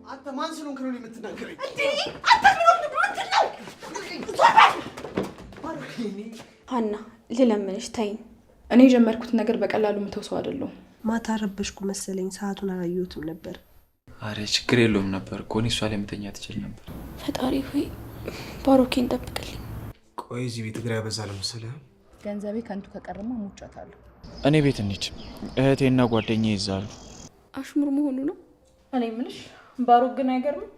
አንተ ማን ስለሆንክ ነው የምትናገረኝ? ሀና ልለምንሽ ተይኝ። እኔ የጀመርኩት ነገር በቀላሉ የምተው ሰው አይደለሁም። ማታ ረበሽኩ መሰለኝ፣ ሰዓቱን አላየሁትም ነበር። አረ ችግር የለውም ነበር እኮ እኔ እሷ ላይ መተኛ ትችል ነበር። ፈጣሪ ሆይ ባሮኬን ጠብቅልኝ። ቆይ እዚህ ቤት እግር ያበዛል መሰለህ? ገንዘቤ ከንቱ ከቀረማ ሙጫታለሁ። እኔ ቤት እንሂድ፣ እህቴና ጓደኛ ይዛሉ። አሽሙር መሆኑ ነው። እኔ ምንሽ ባሮክ ግን አይገርምም?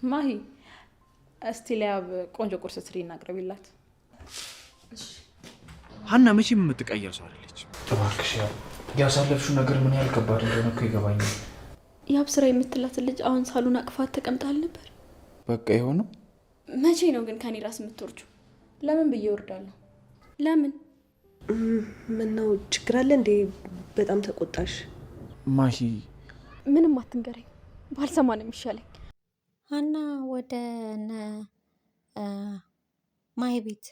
ማሂ እስቲ ለያብ ቆንጆ ቁርስ ስሪ እናቅርቢላት። ሀና መቼም የምትቀየር ሰው አይደለች። እባክሽ ያሳለፍሽው ነገር ምን ያህል ከባድ እንደሆነ እኮ ይገባኛል። ያብ ስራ የምትላት ልጅ አሁን ሳሉን አቅፋት ተቀምጣል ነበር። በቃ የሆነው መቼ ነው ግን ከኔ ራስ የምትወርጂው? ለምን ብዬ እወርዳለሁ? ለምን? ምን ነው ችግር አለ እንዴ? በጣም ተቆጣሽ? ማሂ ምንም አትንገረኝ፣ ባልሰማ ነው የሚሻለኝ። ሀና ወደ ማሂ ቤት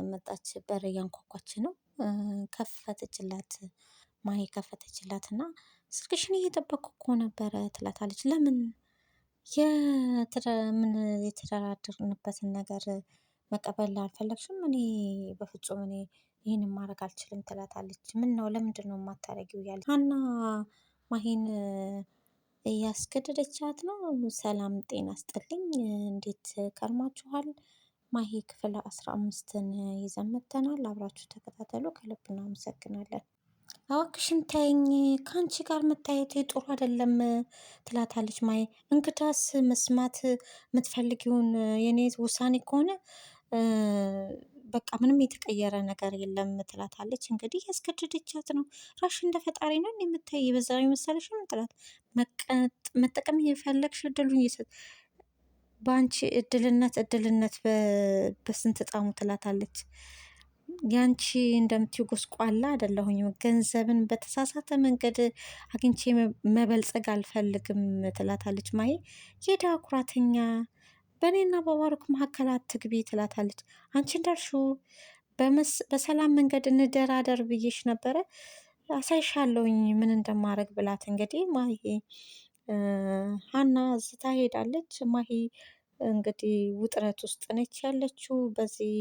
መጣች። በር እያንኳኳች ነው። ከፈተችላት። ማሂ ከፈተችላት እና ስልክሽን እየጠበቅኩ እኮ ነበረ ትላታለች። ለምን የተደራደርንበትን ነገር መቀበል አልፈለግሽም? እኔ በፍጹም እኔ ይህን ማድረግ አልችልም ትላታለች። ምን ነው ለምንድን ነው የማታረጊው? እያለች ሀና ማሂን እያስገደደቻት ነው። ሰላም ጤና ስጥልኝ፣ እንዴት ከርማችኋል? ማሂ ክፍል 15ን ይዘን መጥተናል። አብራችሁ ተከታተሉ። ከልብ እናመሰግናለን። እባክሽን ተይኝ፣ ከአንቺ ጋር መታየት ጥሩ አይደለም ትላታለች ማሂ። እንግዳስ መስማት የምትፈልጊውን የኔ ውሳኔ ከሆነ በቃ ምንም የተቀየረ ነገር የለም ትላታለች። እንግዲህ ያስገድደቻት ነው። ራሽ እንደ ፈጣሪ ነው የምታይ የበዛ የመሰለሽም ትላት። መጠቀም እየፈለግሽ እድሉን እየሰጥ በአንቺ እድልነት በስንት ጣሙ ትላታለች። ያንቺ እንደምትይው ጎስቋላ አይደለሁኝም። ገንዘብን በተሳሳተ መንገድ አግኝቼ መበልጸግ አልፈልግም ትላታለች ማሂ። ሄዳ ኩራተኛ፣ በእኔና በባሮክ መካከል አትግቢ ትላታለች። አንቺ እንዳልሽው በሰላም መንገድ እንደራደር ብዬሽ ነበረ፣ አሳይሻለሁኝ ምን እንደማረግ ብላት እንግዲህ ማሂ ሀና ዝታ ሄዳለች። ማሂ እንግዲህ ውጥረት ውስጥ ነች ያለችው። በዚህ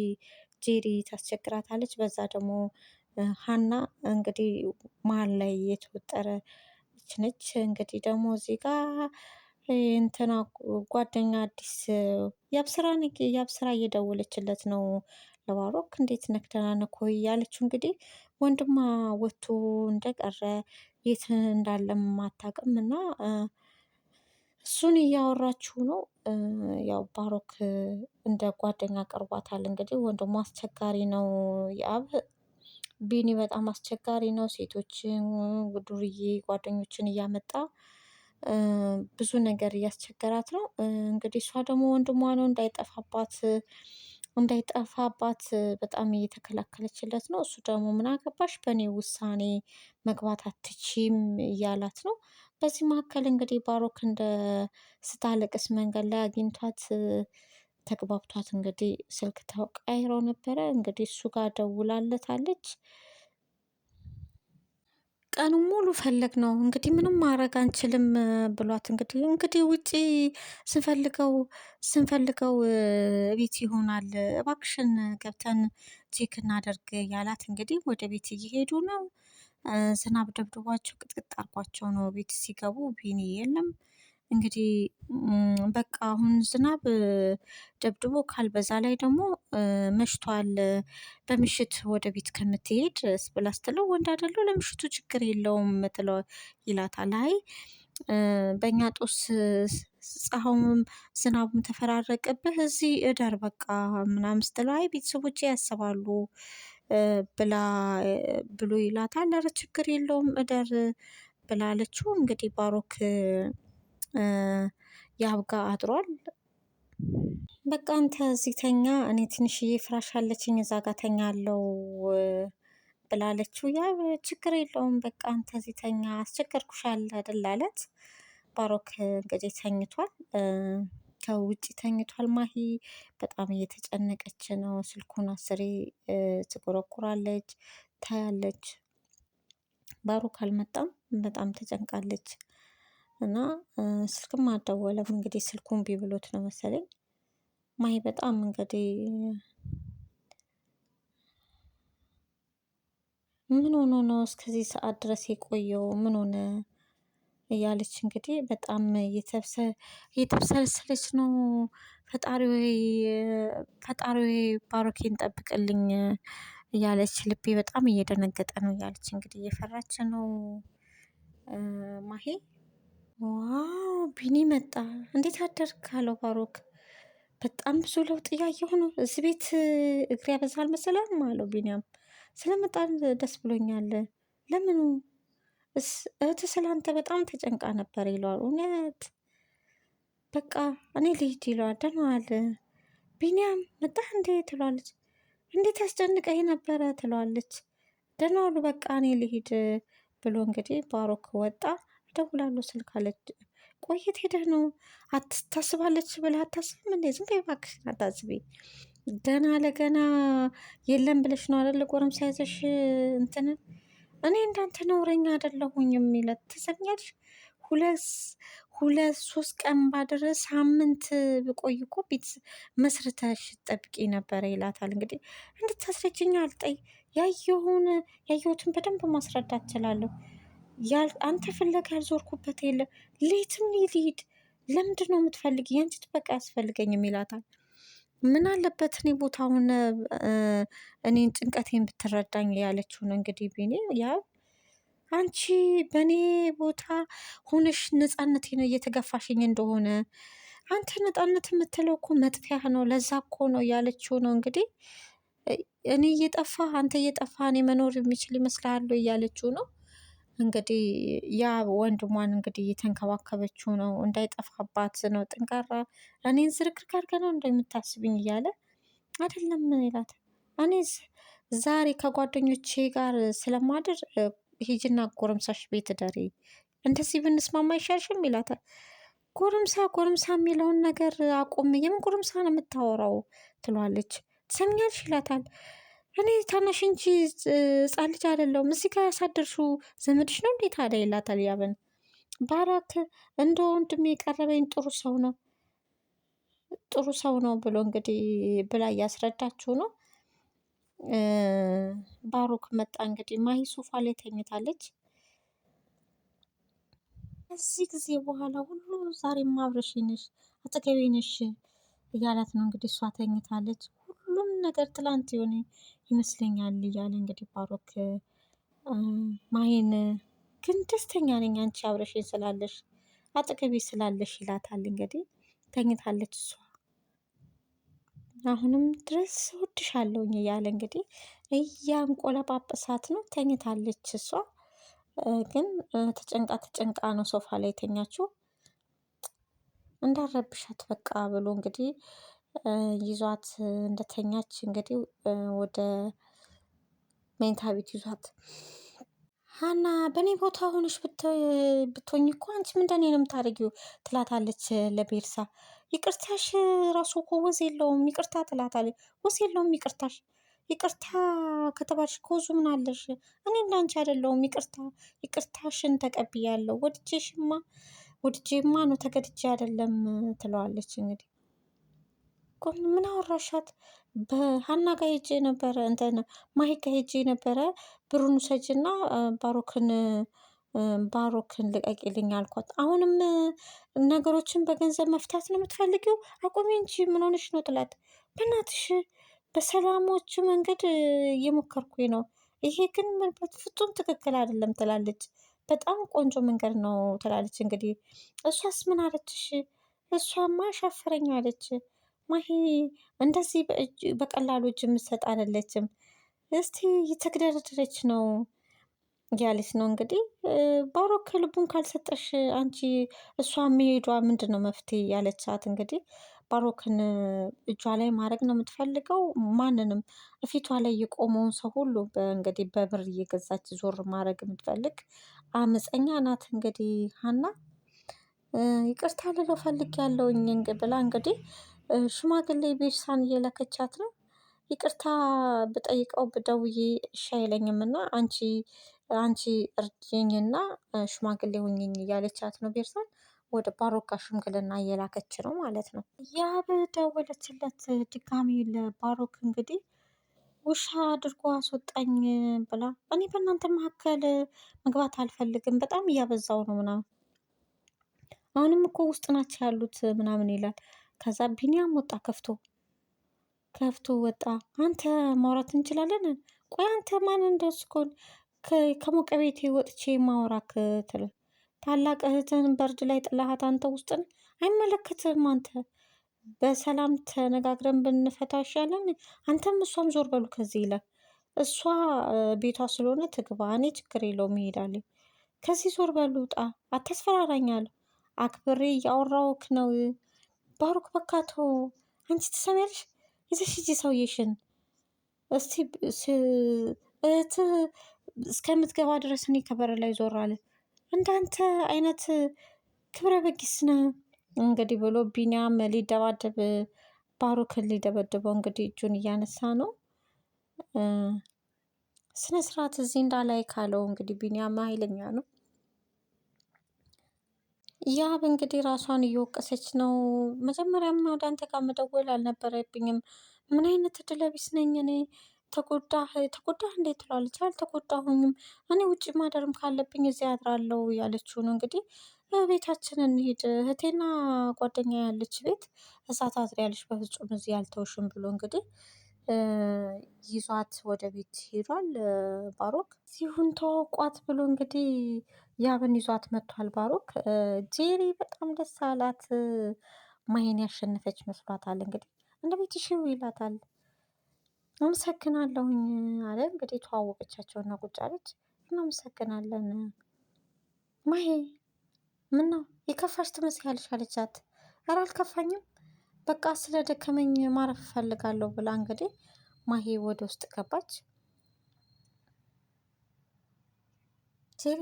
ጄሪ ታስቸግራታለች። በዛ ደግሞ ሀና እንግዲህ መሀል ላይ የተወጠረች ነች። እንግዲህ ደግሞ እዚህ ጋር እንትና ጓደኛ አዲስ ያብስራ እየደወለችለት ነው ለባሮክ። እንዴት ነክ ደህና ነህ ወይ ያለችው። እንግዲህ ወንድሟ ወጥቶ እንደቀረ የት እንዳለም አታውቅም እና እሱን እያወራችው ነው። ያው ባሮክ እንደ ጓደኛ ቀርቧታል። እንግዲህ ወንድሙ አስቸጋሪ ነው። ያብ ቢኒ በጣም አስቸጋሪ ነው። ሴቶችን ዱርዬ ጓደኞችን እያመጣ ብዙ ነገር እያስቸገራት ነው። እንግዲህ እሷ ደግሞ ወንድሟ ነው እንዳይጠፋባት በጣም እየተከላከለችለት ነው። እሱ ደግሞ ምን አገባሽ በእኔ ውሳኔ መግባት አትችም እያላት ነው። በዚህ መካከል እንግዲህ ባሮክ እንደ ስታለቅስ መንገድ ላይ አግኝቷት ተግባብቷት እንግዲህ ስልክ ተቀያይረው ነበረ። እንግዲህ እሱ ጋር ደውላለታለች። ቀኑን ሙሉ ፈለግ ነው እንግዲህ ምንም ማድረግ አንችልም ብሏት እንግዲህ ውጪ ስንፈልገው ቤት ይሆናል፣ እባክሽን ገብተን ቼክ እናደርግ ያላት። እንግዲህ ወደ ቤት እየሄዱ ነው። ዝናብ ደብድቧቸው ቅጥቅጥ አርጓቸው ነው ቤት ሲገቡ ቢኒ የለም። እንግዲህ በቃ አሁን ዝናብ ደብድቦ ካልበዛ ላይ ደግሞ መሽቷል፣ በምሽት ወደ ቤት ከምትሄድ ብላ ስትለው ወንድ አይደለው ለምሽቱ ችግር የለውም ምትለው ይላታል። አይ በእኛ ጦስ ፀሐዩም ዝናቡም ተፈራረቀብህ እዚህ እደር በቃ ምናምን ስትለው አይ ቤተሰቦቼ ያስባሉ ብሎ ይላታል። ኧረ ችግር የለውም እደር ብላለችው። እንግዲህ ባሮክ ያብጋ አድሯል። በቃ አንተ እዚህ ተኛ፣ እኔ ትንሽዬ ፍራሽ አለችኝ እዛ ጋ ተኛለሁ ብላለችው። ያ ችግር የለውም በቃ አንተ እዚህ ተኛ፣ አስቸገርኩሻል አይደል አላት። ባሮክ እንግዲህ ተኝቷል፣ ከውጭ ተኝቷል። ማሂ በጣም እየተጨነቀች ነው። ስልኩን አስሬ ትቆረቁራለች፣ ታያለች። ባሮክ አልመጣም፣ በጣም ተጨንቃለች። እና ስልክም አልደወለም። እንግዲህ ስልኩን እምቢ ብሎት ነው መሰለኝ። ማሂ በጣም እንግዲህ ምን ሆኖ ነው እስከዚህ ሰዓት ድረስ የቆየው? ምን ሆነ እያለች እንግዲህ በጣም እየተብሰለሰለች ነው። ፈጣሪ ባሮኬን ጠብቅልኝ እያለች ልቤ በጣም እየደነገጠ ነው እያለች እንግዲህ እየፈራች ነው ማሂ። ዋው ቢኒ መጣ። እንዴት አደርክ አለው ባሮክ። በጣም ብዙ ለውጥ እያየሁ ነው። እዚህ ቤት እግሬ ያበዛል መሰለም አለው ቢኒያም። ስለመጣን ደስ ብሎኛል። ለምኑ? እህትህ ስላንተ በጣም ተጨንቃ ነበር ይለዋል። እውነት? በቃ እኔ ልሂድ ይለዋል። ደህና ዋል ቢኒያም። መጣህ እንዴ ትለዋለች። እንዴት ያስጨንቀኝ ነበረ ትለዋለች። ደህና ዋሉ በቃ እኔ ልሂድ ብሎ እንግዲህ ባሮክ ወጣ። እደውላለሁ ስልክ አለች። ቆየት ሄደህ ነው? ታስባለች ብለህ አታስብም እንዴ? ዝም በይ እባክሽ አታስቢ። ገና ለገና የለም ብለሽ ነው አይደል ጎረምሳ ይዘሽ እንትን። እኔ እንዳንተ ነውረኛ አይደለሁኝ የሚለት ትሰሚያለሽ። ሁለት ሶስት ቀን ባደረ ሳምንት ብቆይ እኮ ቤት መስርተሽ ጠብቂ ነበረ ይላታል። እንግዲህ እንድታስረጅኝ አልጠይ ያየሁትን በደንብ ማስረዳት እችላለሁ። አንተ ፍለጋ ያልዞርኩበት የለም። ሌትም ሊሄድ ለምንድን ነው የምትፈልጊ? ያንቺ ጥበቃ ያስፈልገኝም ይላታል። ምን አለበት እኔ ቦታውን እኔን ጭንቀቴን ብትረዳኝ ያለችው ነው እንግዲህ ቢኒ። ያ አንቺ በእኔ ቦታ ሆነሽ ነፃነቴ ነው እየተገፋሽኝ እንደሆነ አንተ ነፃነት የምትለው እኮ መጥፊያ ነው። ለዛ እኮ ነው ያለችው ነው እንግዲህ። እኔ እየጠፋ አንተ እየጠፋ እኔ መኖር የሚችል ይመስልሃል እያለችው ነው እንግዲህ። ያ ወንድሟን እንግዲህ እየተንከባከበችው ነው እንዳይጠፋባት ነው። ጥንካራ እኔን ዝርክርክ አድርገህ ነው እንደምታስብኝ እያለ አይደለም ይላታል። እኔ ዛሬ ከጓደኞቼ ጋር ስለማድር ሂጂና ጎረምሳሽ ቤት ደሪ፣ እንደዚህ ብንስማማ አይሻልሽም ይላታል። ጎረምሳ የሚለውን ነገር አቁም። የምን ጎረምሳ ነው የምታወራው ትለዋለች። ትሰሚኛለሽ ይላታል። እኔ ታናሽ እንጂ ሕፃን ልጅ አይደለሁም። እዚህ ጋር ያሳደርሽው ዘመድሽ ነው እንዴት ታዲያ ይላታል። ያብን ባራክ እንደ ወንድሜ የቀረበኝ ጥሩ ሰው ነው ብሎ እንግዲህ ብላ እያስረዳችው ነው። ባሮክ መጣ እንግዲህ። ማሂ ሶፋ ላይ ተኝታለች። ከዚህ ጊዜ በኋላ ሁሉ ዛሬም አብረሽ ነሽ፣ አጠገቤ ነሽ እያላት ነው እንግዲህ። እሷ ተኝታለች። ሁሉም ነገር ትላንት የሆነ ይመስለኛል እያለ እንግዲህ ባሮክ ማሂን ግን ደስተኛ ነኝ አንቺ አብረሽኝ ስላለሽ አጠገቤ ስላለሽ ይላታል። እንግዲህ ተኝታለች እሷ። አሁንም ድረስ እወድሻለሁኝ እያለ እንግዲህ እያንቆለጳጰሳት ነው። ተኝታለች እሷ ግን ተጨንቃ ነው ሶፋ ላይ የተኛችው። እንዳረብሻት በቃ ብሎ እንግዲህ ይዟት እንደተኛች እንግዲህ ወደ መኝታ ቤት ይዟት ሀና በእኔ ቦታ ሆነሽ ብትሆኝ እኮ አንቺ ምንድን ነው የምታደርጊው? ትላታለች ለቤርሳ። ይቅርታሽ ራሱ እኮ ወዝ የለውም ይቅርታ ትላታለች። ወዝ የለውም ይቅርታ ከተባልሽ ከወዙ ምን አለሽ? እኔ እንዳንቺ አይደለሁም። ይቅርታሽን ተቀብያለሁ። ወድጄማ ነው ተገድጄ አይደለም ትለዋለች። እንግዲህ ምን አወራሻት? በሀና ጋር ሄጄ ነበረ ማሂ ጋር ሄጄ ነበረ። ብሩን ውሰጂና ባሮክን ልቀቂልኝ አልኳት። አሁንም ነገሮችን በገንዘብ መፍታት ነው የምትፈልጊው? አቁሚ እንጂ ምን ሆነሽ ነው ትላት። በእናትሽ በሰላሞቹ መንገድ እየሞከርኩኝ ነው፣ ይሄ ግን ፍጹም ትክክል አይደለም ትላለች። በጣም ቆንጆ መንገድ ነው ትላለች። እንግዲህ እሷስ ምን አለችሽ? እሷማ ሻፈረኝ አለች። ማሂ እንደዚህ በቀላሉ እጅ የምትሰጥ አይደለችም። እስቲ እየተግደረደረች ነው እያለች ነው እንግዲህ። ባሮክ ልቡን ካልሰጠሽ አንቺ እሷ መሄዷ ምንድን ነው መፍትሄ ያለቻት እንግዲህ። ባሮክን እጇ ላይ ማድረግ ነው የምትፈልገው። ማንንም ፊቷ ላይ የቆመውን ሰው ሁሉ እንግዲህ በብር እየገዛች ዞር ማድረግ የምትፈልግ አመፀኛ ናት። እንግዲህ ሀና ይቅርታ ልለው ፈልጌያለሁኝ ብላ እንግዲህ ሽማግሌ ቤርሳን እየላከቻት ነው። ይቅርታ ብጠይቀው ብደውዬ እሺ አይለኝም እና አንቺ እርጅኝና ሽማግሌ ሁኝኝ እያለቻት ነው ቤርሳን። ወደ ባሮክ ጋር ሽምግልና እየላከች ነው ማለት ነው። ያብ ደወለችለት ድጋሚ ለባሮክ እንግዲህ ውሻ አድርጎ አስወጣኝ ብላ እኔ በእናንተ መካከል መግባት አልፈልግም፣ በጣም እያበዛው ነው ምናምን፣ አሁንም እኮ ውስጥ ናቸው ያሉት ምናምን ይላል። ከዛ ቢኒያም ወጣ ከፍቶ ወጣ። አንተ ማውራት እንችላለን? ቆይ አንተ ማን እንደስኮን ከሞቀ ቤቴ ወጥቼ ማውራክ ትል ታላቅ እህትን በርድ ላይ ጥላሃት አንተ ውስጥን አይመለከትም። አንተ በሰላም ተነጋግረን ብንፈታ ይሻለን። አንተም እሷም ዞር በሉ ከዚህ ይላል። እሷ ቤቷ ስለሆነ ትግባ፣ እኔ ችግር የለውም እሄዳለሁ። ከዚህ ዞር በሉ ውጣ፣ አታስፈራራኛለሁ። አክብሬ እያወራሁክ ነው። ባሮክ በካቶ አንቺ ትሰሚያለሽ? ይዘሽ ሂጂ ሰውዬሽን እስቲ እህት እስከምትገባ ድረስ እኔ ከበር ላይ ዞር አለ። እንዳንተ አይነት ክብረ በጊስ ነህ እንግዲህ ብሎ ቢኒያም ሊደባደብ ባሮክን ሊደበድበው እንግዲህ እጁን እያነሳ ነው። ስነ ስርዓት እዚህ እንዳላይ ካለው እንግዲህ ቢኒያም ኃይለኛ ነው። ያብ እንግዲህ ራሷን እየወቀሰች ነው። መጀመሪያም ወደ አንተ ጋር መደወል አልነበረብኝም። ምን አይነት እድለቢስ ነኝ እኔ። ተጎዳህ እንዴት ትላለች። አልተጎዳሁኝም፣ እኔ ውጭ ማደርም ካለብኝ እዚህ አድራለሁ ያለችው ነው። እንግዲህ ቤታችን እንሂድ፣ እህቴና ጓደኛ ያለች ቤት እዛ ታድሪያለሽ፣ በፍጹም እዚህ አልተውሽም ብሎ እንግዲህ ይዟት ወደ ቤት ሄዷል። ባሮክ ሲሁን ተዋውቋት ብሎ እንግዲህ ያብን ይዟት መጥቷል። ባሮክ ጄሪ በጣም ደስ አላት። ማይን ያሸነፈች መስሏታል። እንግዲህ እንደ ቤት ሽው ይላታል። አመሰግናለሁኝ አለ እንግዲህ ተዋወቀቻቸውና ቁጭ አለች። እናመሰግናለን ማሄ፣ ምን ነው የከፋሽ ትመስያለሽ አለቻት። ኧረ አልከፋኝም፣ በቃ ስለደከመኝ ማረፍ እፈልጋለሁ ብላ እንግዲህ ማሄ ወደ ውስጥ ገባች። ጄሪ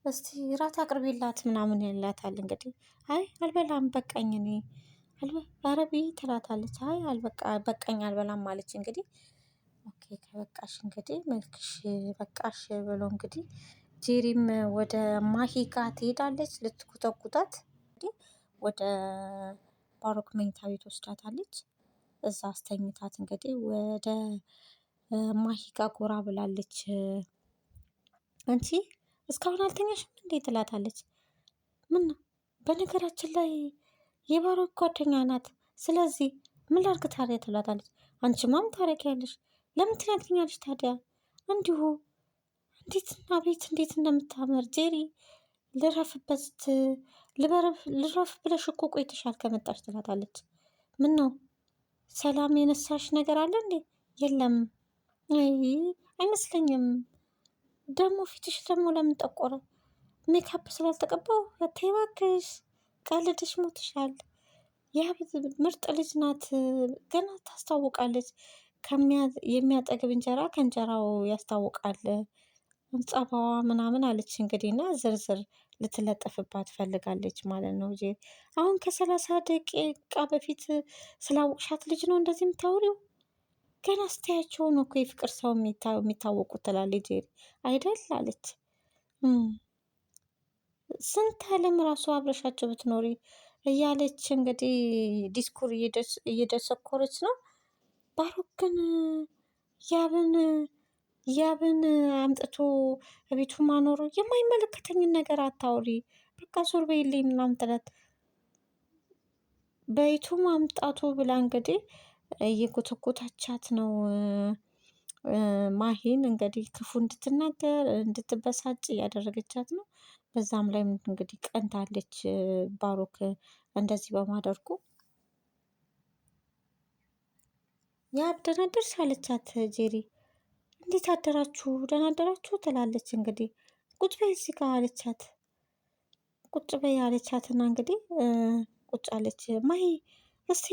እስቲ ራት አቅርቢላት ምናምን ያላታል። እንግዲህ አይ አልበላም በቃኝ እኔ አረቢ ትላታለች። አይ በቃኝ አልበላም ማለች። እንግዲህ ኦኬ ከበቃሽ እንግዲህ መልክሽ በቃሽ ብሎ እንግዲህ ጄሪም ወደ ማሂ ጋር ትሄዳለች ልትኩተኩታት። እንግዲህ ወደ ባሮክ መኝታ ቤት ወስዳታለች። እዛ አስተኝታት እንግዲህ ወደ ማሂ ጋር ጎራ ብላለች። አንቺ እስካሁን አልተኛሽም እንዴ ትላታለች። ምን ነው በነገራችን ላይ የባሮክ ጓደኛ ናት፣ ስለዚህ ምን ላድርግ ታዲያ ትላታለች። አንቺ ማም ታረቂያለሽ፣ ለምን ትነግሪኛለሽ ታዲያ? እንዲሁ እንዴትና ቤት እንዴት እንደምታምር ጄሪ ልረፍበት ልረፍ ብለሽ እኮ ቆይተሻል ከመጣሽ ትላታለች። ምን ነው ሰላም የነሳሽ ነገር አለ እንዴ? የለም አይመስለኝም። ደግሞ ፊትሽ ደግሞ ለምን ጠቆረ? ሜካፕ ስላልተቀባው? ተይ እባክሽ ቀልድሽ ሞትሻል። ምርጥ ልጅ ናት፣ ገና ታስታውቃለች። የሚያጠግብ እንጀራ ከእንጀራው ያስታውቃል ጸባዋ ምናምን አለች። እንግዲህ እና ዝርዝር ልትለጠፍባት ፈልጋለች ማለት ነው። አሁን ከ30 ደቂቃ በፊት ስላወቅሻት ልጅ ነው እንደዚህ የምታወሪው? ገና ስታያቸው ነው እኮ የፍቅር ሰው የሚታወቁት ትላለች ጄሪ። አይደል አለች። ስንት አለም ራሱ አብረሻቸው ብትኖሪ እያለች እንግዲህ ዲስኩር እየደሰኮረች ነው። ባሮክ ግን ያብን አምጥቶ ቤቱ ማኖሩ የማይመለከተኝን ነገር አታውሪ፣ በቃ ዞር በይልኝ ምናምን ትላት። ቤቱ ማምጣቱ ብላ እንግዲህ እየኮተኮታቻት ነው ማሂን እንግዲህ ክፉ እንድትናገር እንድትበሳጭ እያደረገቻት ነው። በዛም ላይ እንግዲህ ቀንታለች ባሮክ እንደዚህ በማደርጉ። ያብ ደህና አደርሽ አለቻት ጄሪ። እንዴት አደራችሁ ደህና አደራችሁ ትላለች። እንግዲህ ቁጭ በይ እዚህ ጋር አለቻት። ቁጭ በይ አለቻትና እንግዲህ ቁጭ አለች። ማሂ እስቲ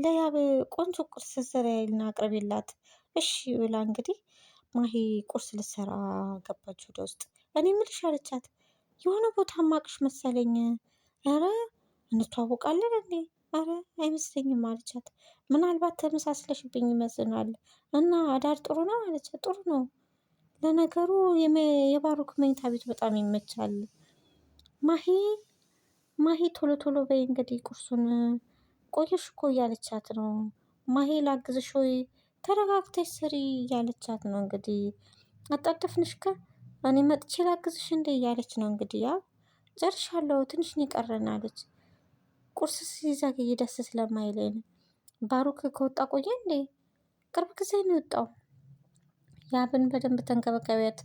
ለያብ ቆንጆ ቁርስ ስሪና አቅርቢላት እሺ ብላ እንግዲህ ማሂ ቁርስ ልትሰራ ገባች ወደ ውስጥ። እኔ ምልሽ አለቻት የሆነ ቦታ ማቅሽ መሰለኝ። ኧረ እንተዋወቃለን እንዴ? ኧረ አይመስለኝም አለቻት። ምናልባት ተመሳስለሽብኝ ይመስላል። እና አዳር ጥሩ ነው አለቻት። ጥሩ ነው፣ ለነገሩ የባሮክ መኝታ ቤት በጣም ይመቻል። ማሂ ማሂ ቶሎ ቶሎ በይ እንግዲህ ቁርሱን ቆየሽ እኮ እያለቻት ነው። ማሂ ላግዝሽ ወይ ተረጋግተሽ ስሪ እያለቻት ነው። እንግዲህ አጣደፍንሽ እኔ መጥቼ ላግዝሽ እንዴ እያለች ነው። እንግዲህ ያ ጨርሻለሁ ትንሽ ነው የቀረን አለች። ቁርስ ሲዘገይ ደስ ስለማይለኝ ነው። ባሩክ ከወጣ ቆየ እንዴ? ቅርብ ጊዜ ነው የወጣው። ያብን በደንብ ተንከባከቢያት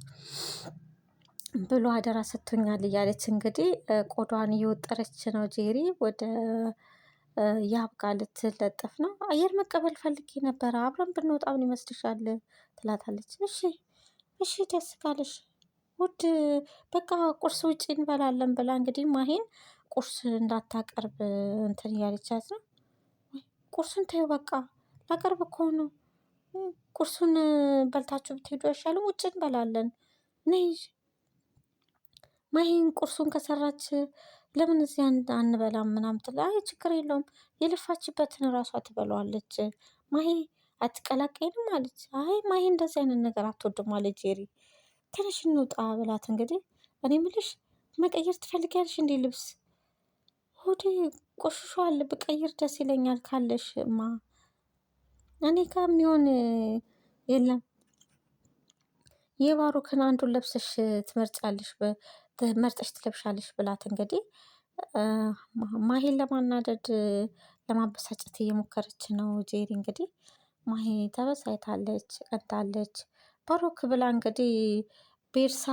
ብሎ አደራ ሰጥቶኛል እያለች እንግዲህ ቆዳዋን እየወጠረች ነው። ጄሪ ወደ ያብ ጋር ልትለጠፍ ነው። አየር መቀበል ፈልጌ ነበረ አብረን ብንወጣ ምን ይመስልሻል ትላታለች። እሺ እሺ ደስ ካለሽ ውድ በቃ ቁርስ ውጭ እንበላለን ብላ እንግዲህ ማሂን ቁርስ እንዳታቀርብ እንትን እያለቻት ነው። ቁርሱን ተይው በቃ ላቀርብ እኮ ነው። ቁርሱን በልታችሁ ብትሄዱ አይሻልም? ውጭ እንበላለን ነይ ማሂን ቁርሱን ከሰራች ለምን እዚህ አንበላም ምናምን ትላ። አይ ችግር የለውም የለፋችበትን እራሷ ትበላዋለች። ማሂ አትቀላቀይንም አለች። አይ ማሂ እንደዚህ አይነት ነገር አትወድም አለች ጄሪ። ትንሽ እንውጣ ብላት እንግዲህ እኔ ምልሽ መቀየር ትፈልጊያለሽ እንዴ ልብስ? ሆዴ ቆሽሿል ብቀይር ደስ ይለኛል ካለሽ ማ እኔ ጋር የሚሆን የለም። የባሩክን አንዱን ለብሰሽ ትመርጫለሽ መርጠሽ ትለብሻለሽ ብላት እንግዲህ ማሂን ለማናደድ ለማበሳጨት እየሞከረች ነው ጄሪ። እንግዲህ ማሂ ተበሳይታለች፣ ቀንታለች። ባሩክ ብላ እንግዲህ ቤርሳ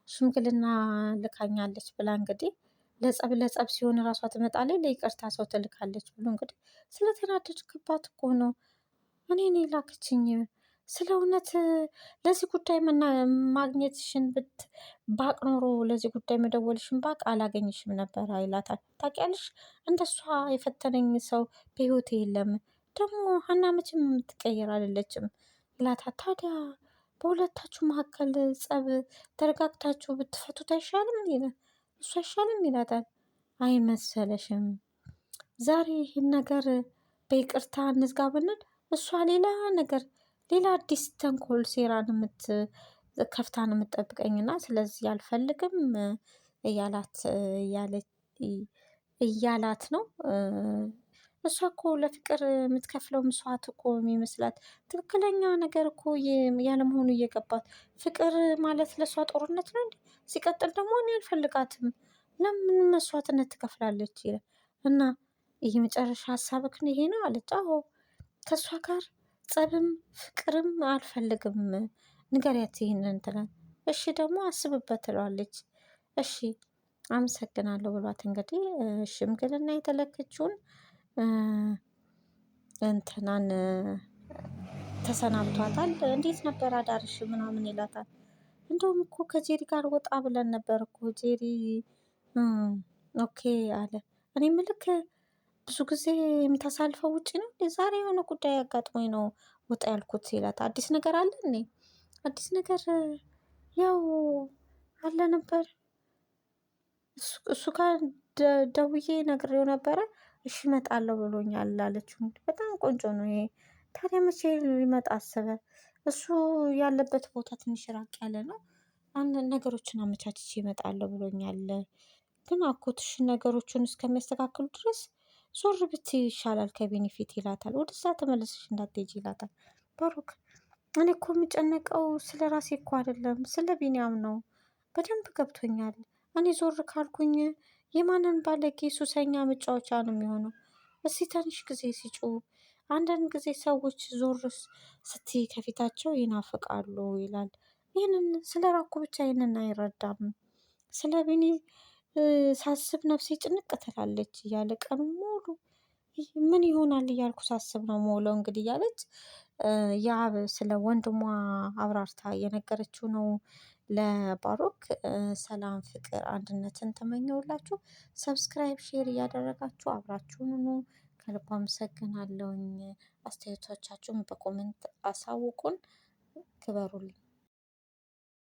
ሽምግልና ልካኛለች ብላ እንግዲህ ለጸብ ሲሆን እራሷ ትመጣለች፣ ለይቅርታ ሰው ትልካለች ብሎ እንግዲህ ስለተናደድክባት እኮ ነው እኔ ላክችኝ። ስለ እውነት ለዚህ ጉዳይ ማግኘትሽን ባቅ ኖሮ ለዚህ ጉዳይ መደወልሽን ባቅ አላገኝሽም ነበር ይላታል። ታውቂያለሽ እንደሷ የፈተነኝ ሰው በህይወቴ የለም። ደግሞ ሀና መቼም የምትቀየር አይደለችም ይላታል። ታዲያ በሁለታችሁ መካከል ጸብ ተረጋግታችሁ ብትፈቱት አይሻልም? እሱ አይሻልም ይላታል። አይመሰለሽም ዛሬ ይህን ነገር በይቅርታ እንዝጋ ብንል እሷ ሌላ ነገር ሌላ አዲስ ተንኮል ሴራን ከፍታን የምትጠብቀኝና ስለዚህ አልፈልግም እያላት ነው። እሷ እኮ ለፍቅር የምትከፍለው መስዋዕት እኮ የሚመስላት ትክክለኛ ነገር እኮ ያለመሆኑ እየገባት ፍቅር ማለት ለእሷ ጦርነት ነው እንዴ? ሲቀጥል ደግሞ እኔ አልፈልጋትም ለምን መስዋዕትነት ትከፍላለች? እና ይህ መጨረሻ ሀሳብክን ይሄ ነው አለች። አዎ ከእሷ ጋር ጸብም ፍቅርም አልፈልግም ንገሪያት ይሄንን ትላል። እሺ ደግሞ አስብበት ትለዋለች። እሺ አመሰግናለሁ ብሏት እንግዲህ ሽምግልና የተለከችውን እንትናን ተሰናብቷታል። እንዴት ነበር አዳርሽ ምናምን ይላታል። እንደውም እኮ ከጄሪ ጋር ወጣ ብለን ነበር እኮ ጄሪ ኦኬ አለ። እኔ ምልክ ብዙ ጊዜ የምታሳልፈው ውጭ ነው? ዛሬ የሆነ ጉዳይ አጋጥሞኝ ነው ወጣ ያልኩት ይላት። አዲስ ነገር አለ እኔ አዲስ ነገር ያው አለ ነበር እሱ ጋር ደውዬ ነግሬው ነበረ። እሺ እመጣለሁ ብሎኛል አለችው። በጣም ቆንጆ ነው ይሄ። ታዲያ መቼ ሊመጣ አሰበ? እሱ ያለበት ቦታ ትንሽ ራቅ ያለ ነው። አንድ ነገሮችን አመቻችቼ እመጣለሁ ብሎኛል። ግን አጎትሽ ነገሮችን እስከሚያስተካክሉ ድረስ ዞር ብትይ ይሻላል ከቢኒ ፊት ይላታል። ወደዛ ተመለሰሽ እንዳትሄጂ ይላታል። ባሩክ እኔ እኮ የሚጨነቀው ስለ ራሴ እኮ አይደለም ስለ ቢኒያም ነው። በደንብ ገብቶኛል። እኔ ዞር ካልኩኝ የማንን ባለጌ ሱሰኛ መጫወቻ ነው የሚሆነው። እስቲ ትንሽ ጊዜ ሲጩ አንዳንድ ጊዜ ሰዎች ዞር ስትይ ከፊታቸው ይናፍቃሉ ይላል። ይህንን ስለ ራኩ ብቻ ይህንን አይረዳም። ስለ ቢኒ ሳስብ ነፍሴ ጭንቅ ትላለች እያለ ቀኑ ሙሉ ምን ይሆናል እያልኩ ሳስብ ነው የምውለው እንግዲህ እያለች ያብ ስለ ወንድሟ አብራርታ እየነገረችው ነው ለባሮክ። ሰላም፣ ፍቅር፣ አንድነትን ተመኘውላችሁ። ሰብስክራይብ፣ ሼር እያደረጋችሁ አብራችሁን ኑ። ከልብ አመሰግናለሁኝ። አስተያየቶቻችሁን በኮሜንት አሳውቁን። ክበሩልኝ።